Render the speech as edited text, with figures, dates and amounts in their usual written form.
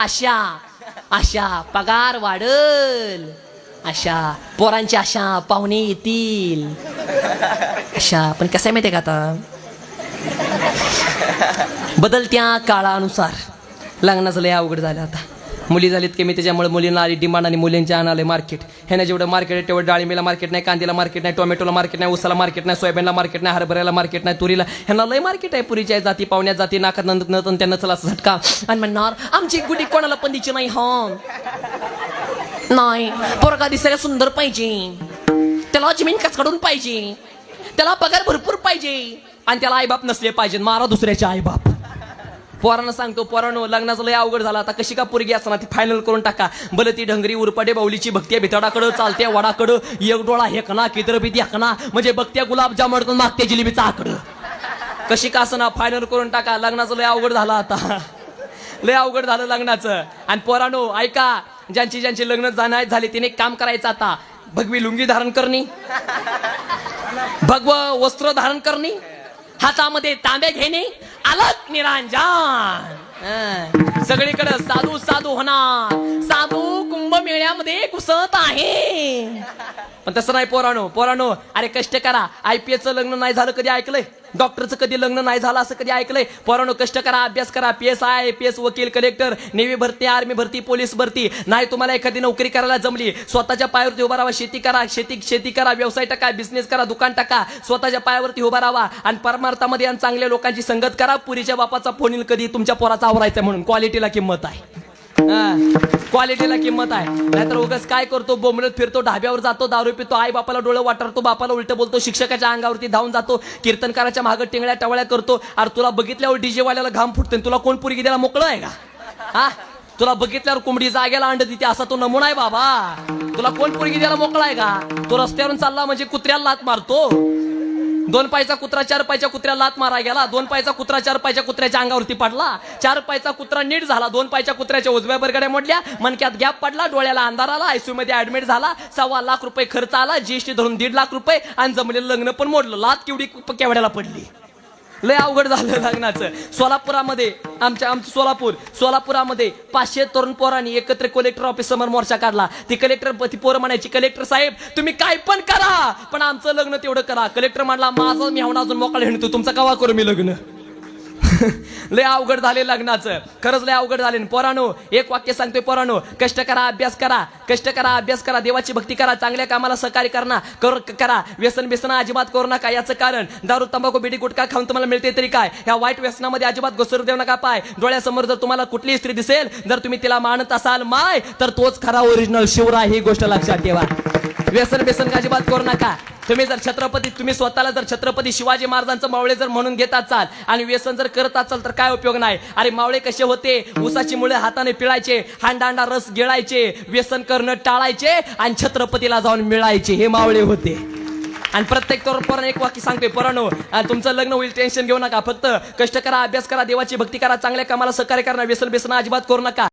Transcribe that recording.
आशा आशा पगार वाढल, अशा पोरांची आशा पाहुणे येतील, अशा. पण कसं आहे माहिती आहे का, आता बदलत्या काळानुसार लग्नाचं लय अवघड झालं. आता मुली झालीत की मी त्याच्यामुळे मुलींना आली डिमांड आणि मुलींच्या आणाले मार्केट. ह्यानं जेवढं मार्केट आहे तेवढं डाळिंबीला मार्केट नाही, कांद्याला मार्केट नाही, टोमॅटोला मार्केट नाही, उसाला मार्केट नाही, सोयाबीनला मार्केट नाही, हरभऱ्याला मार्केट नाही, तुरीला. ह्यांना लय मार्केट आहे. पुरीच्या जाती पाहुण्यात जाती नाकात नंतर त्यांना चला झटका आणि म्हणणार आमची गुडी कोणाला पण दिची नाही. हा नाही, पोरगा दिसायला सुंदर पाहिजे, त्याला जमीन कचकडून पाहिजे, त्याला पगार भरपूर पाहिजे आणि त्याला आईबाप नसले पाहिजे. मारा दुसऱ्याचे आईबाप. पोरांना सांगतो, पोरांनो लग्नाचं लय अवघड झालं. आता कशी का पोरगी असताना ती फायनल करून टाका. भले ती ढंगरी उरपाटे बाऊलीची बघते भिताडाकडं, चालते वडाकडं, एक डोळा हेकना कितर भीती हकना, म्हणजे बघते गुलाबजाम अडकून मागते जिलेबीचा आकडं. कशी का असं ना फायनल करून टाका. लग्नाचं लय अवघड झालं. आता लय अवघड झालं लग्नाचं. आणि पोरांनो ऐका, ज्यांची लग्न झाले तिने काम करायचं. आता भगवी लुंगी धारण करणी, भगव वस्त्र धारण करणी, हातामध्ये तांबे घेणे, अलग निरांजन. सगळीकडे साधू साधू होणार. साधू कुंभमेळ्यामध्ये घुसत आहे. पण तसं नाही पोरानो. अरे कष्ट करा. IPS चं लग्न नाही झालं कधी ऐकलंय? डॉक्टरचं कधी लग्न नाही झालं असं कधी ऐकलंय? पोरानो कष्ट करा, अभ्यास करा. PSI IPS वकील कलेक्टर, नेव्ही भरती, आर्मी भरती, पोलीस भरती. नाही तुम्हाला एखादी नोकरी करायला जमली, स्वतःच्या पायावरती उभा राहा. शेती करा, शेती करा, व्यवसाय टाका, बिझनेस करा, दुकान टाका, स्वतःच्या पायावरती उभा राहा आणि परमार्थामध्ये आणि चांगल्या लोकांची संगत करा. पुरीच्या बापाचा फोन येईल कधी तुमच्या पोराचा आवरायचा म्हणून. क्वालिटीला किंमत आहे, क्वालिटीला किंमत आहे. नाहीतर उगाच काय करतो, बोंबलत फिरतो, ढाब्यावर जातो, दारू पितो, आई बापाला डोळे वाटारतो, बापाला उलट बोलतो, शिक्षकाच्या अंगावरती धावून जातो, कीर्तनकाराच्या मागं टिंगळ्या टवळ्या करतो. अरे तुला बघितल्यावर डीजे वाल्याला घाम फुटते. तुला कोण पोरगी द्यायला मोकळं आहे का? हा, तुला बघितल्यावर कोंबडी जागेला अंड देते असा तो नमुना आहे बाबा. तुला कोण पोरगी द्यायला मोकळा आहे का? तो रस्त्यावरून चालला म्हणजे कुत्र्याला लात मारतो. 2 पायचा कुत्रा 4 पायच्या कुत्र्याला लात मारा गेला. 2 पायचा कुत्रा 4 पायच्या कुत्र्याच्या अंगावरती पडला. 4 पायचा कुत्रा नीट झाला. 2 पायच्या कुत्र्याच्या उजव्या बरगड्या मोडल्या, मनक्यात गॅप पडला, डोळ्याला अंधार आला, ICU मध्ये ऍडमिट झाला. 1.25 लाख रुपये खर्च आला, GST धरून 1.5 लाख रुपये आणि जमलेलं लग्न पण मोडलं. लात केवढी केवढ्याला पडली. लय अवघड झालं लग्नाचं. सोलापुरामध्ये आमच्या सोलापुरामध्ये 500 तरुण पोरांनी एकत्र कलेक्टर ऑफिस समोर मोर्चा काढला. ती पोरं म्हणायची, कलेक्टर साहेब तुम्ही काय पण करा पण आमचं लग्न तेवढं करा. कलेक्टर म्हणला, माझं मी अजून मोकळा हिंडतो, तुमचं कवा करू मी लग्न. लय अवघड झाले लग्नाचं. खरंच लय अवघड झाले. पोरानो एक वाक्य सांगतोय, पोरानो कष्ट करा, अभ्यास करा, कष्ट करा, अभ्यास करा, देवाची भक्ती करा, चांगल्या कामाला सहकार्य करा. व्यसन अजिबात करू नका. याचं कारण दारू तंबाखू बिडी गुटखा खाऊन तुम्हाला मिळते तरी काय, ह्या वाईट व्यसनामध्ये अजिबात घसरू देऊ नका पाय. डोळ्यासमोर जर तुम्हाला कुठली स्त्री दिसेल, जर तुम्ही तिला मानत असाल माय, तर तोच खरा ओरिजिनल शिवराय. ही गोष्ट लक्षात ठेवा. व्यसन अजिबात करू नका. तुम्ही स्वतःला जर छत्रपती शिवाजी महाराजांचं मावळे जर म्हणून घेत असाल आणि व्यसन जर करत असाल तर काय उपयोग नाही. अरे मावळे कसे होते? ऊसाची मुळे हाताने पिळायचे, हांडा रस गिळायचे, व्यसन करणं टाळायचे आणि छत्रपतीला जाऊन मिळायचे. हे मावळे होते. आणि प्रत्येक तरुण एक वाक्य सांगतोय, पोरांनो तुमचं लग्न होईल टेन्शन घेऊ नका. फक्त कष्ट करा, अभ्यास करा, देवाची भक्ती करा, चांगल्या कामाला सहकार्य करा, व्यसन अजिबात करू नका.